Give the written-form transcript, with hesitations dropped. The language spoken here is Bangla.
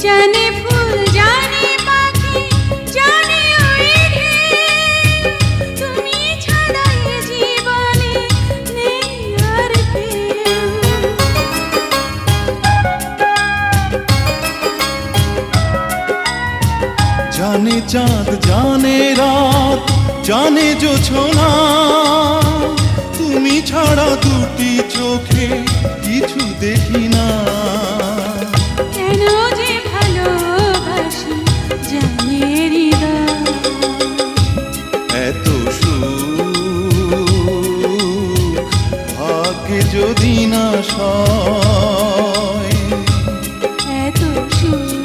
জানে ফুল জানে পাখি জানে ওই ঢেউ, তুমি ছাড়া এ জীবনে নেই আর কেউ। জানে চাঁদ জানে রাত জানে জোছনা, তুমি ছাড়া দুটি চোখে কিছু দেখি না। কেন যে ভালোবাসি জানে হৃদয়, এত সুখ ভাগ্যে যদি না সয়, এত সুখ